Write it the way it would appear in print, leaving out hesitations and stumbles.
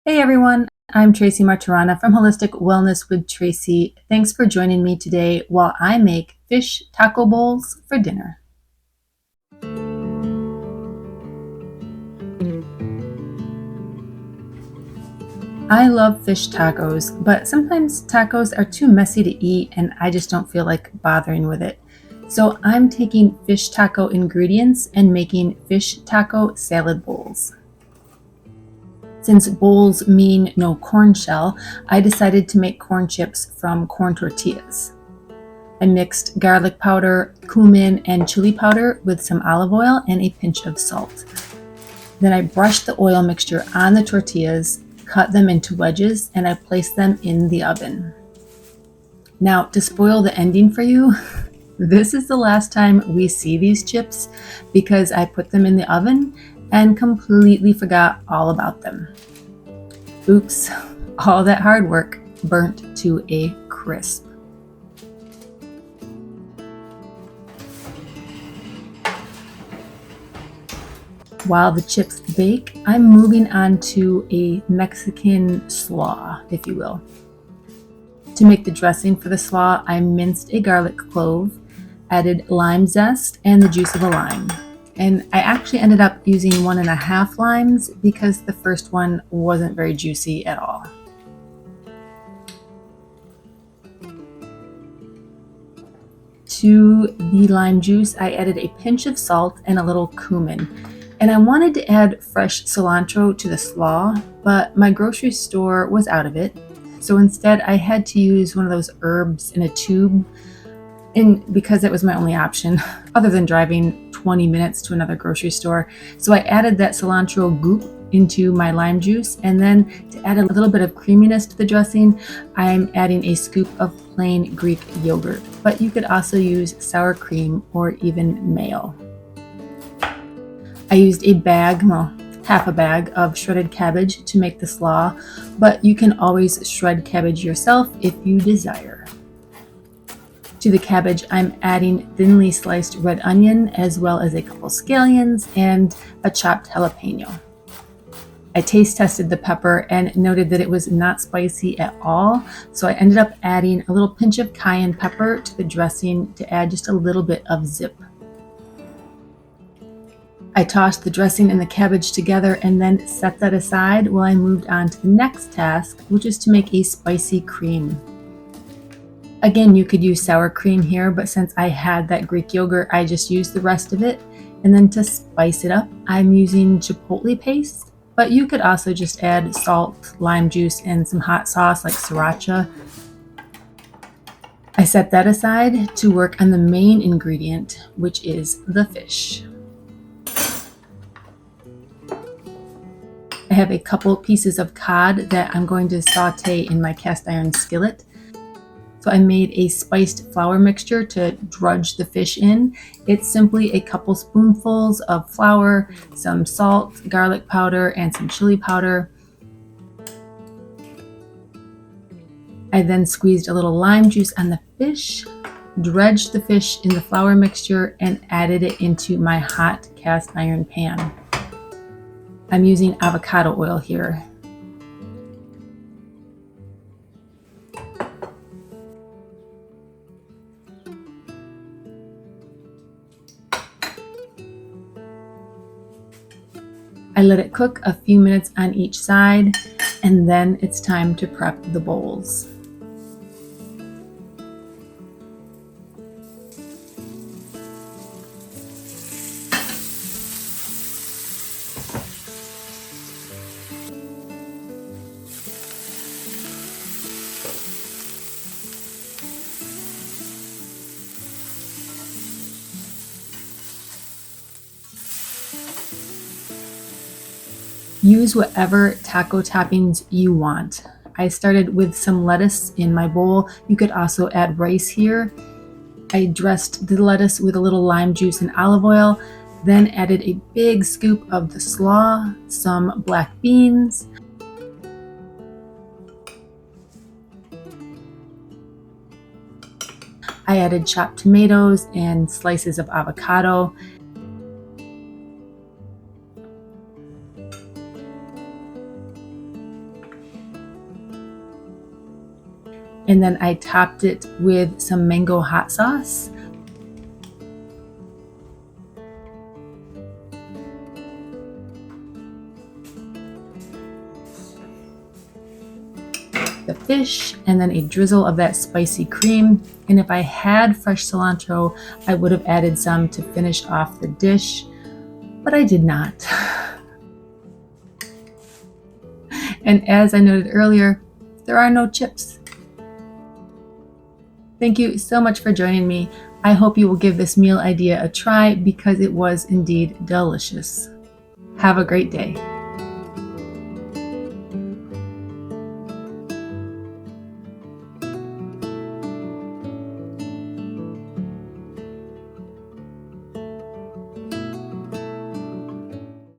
Hey everyone, I'm Tracy Martirana from Holistic Wellness with Tracy. Thanks for joining me today while I make fish taco bowls for dinner. I love fish tacos, but sometimes tacos are too messy to eat and I just don't feel like bothering with it. So I'm taking fish taco ingredients and making fish taco salad bowls. Since bowls mean no corn shell, I decided to make corn chips from corn tortillas. I mixed garlic powder, cumin, and chili powder with some olive oil and a pinch of salt. Then I brushed the oil mixture on the tortillas, cut them into wedges, and I placed them in the oven. Now, to spoil the ending for you, this is the last time we see these chips because I put them in the oven and completely forgot all about them. Oops, all that hard work burnt to a crisp. While the chips bake, I'm moving on to a Mexican slaw, if you will. To make the dressing for the slaw, I minced a garlic clove, added lime zest, and the juice of a lime. And I actually ended up using 1.5 limes because the first one wasn't very juicy at all. To the lime juice, I added a pinch of salt and a little cumin. And I wanted to add fresh cilantro to the slaw, but my grocery store was out of it. So instead, I had to use one of those herbs in a tube, and because it was my only option, other than driving 20 minutes to another grocery store. So I added that cilantro goop into my lime juice, and then to add a little bit of creaminess to the dressing, I'm adding a scoop of plain Greek yogurt, but you could also use sour cream or even mayo. I used half a bag of shredded cabbage to make the slaw, but you can always shred cabbage yourself if you desire. To the cabbage, I'm adding thinly sliced red onion as well as a couple scallions and a chopped jalapeno. I taste tested the pepper and noted that it was not spicy at all, so I ended up adding a little pinch of cayenne pepper to the dressing to add just a little bit of zip. I tossed the dressing and the cabbage together and then set that aside while I moved on to the next task, which is to make a spicy cream. Again, you could use sour cream here, but since I had that Greek yogurt, I just used the rest of it. And then to spice it up, I'm using chipotle paste, but you could also just add salt, lime juice, and some hot sauce like sriracha. I set that aside to work on the main ingredient, which is the fish. I have a couple pieces of cod that I'm going to saute in my cast iron skillet. So I made a spiced flour mixture to drudge the fish in. It's simply a couple spoonfuls of flour, some salt, garlic powder, and some chili powder. I then squeezed a little lime juice on the fish, dredged the fish in the flour mixture, and added it into my hot cast iron pan. I'm using avocado oil here. I let it cook a few minutes on each side, and then it's time to prep the bowls. Use whatever taco toppings you want. I started with some lettuce in my bowl. You could also add rice here. I dressed the lettuce with a little lime juice and olive oil, then added a big scoop of the slaw, some black beans, I added chopped tomatoes and slices of avocado. and then I topped it with some mango hot sauce. The fish, and then a drizzle of that spicy cream. And if I had fresh cilantro, I would have added some to finish off the dish, but I did not. And as I noted earlier, there are no chips. Thank you so much for joining me. I hope you will give this meal idea a try because it was indeed delicious. Have a great day.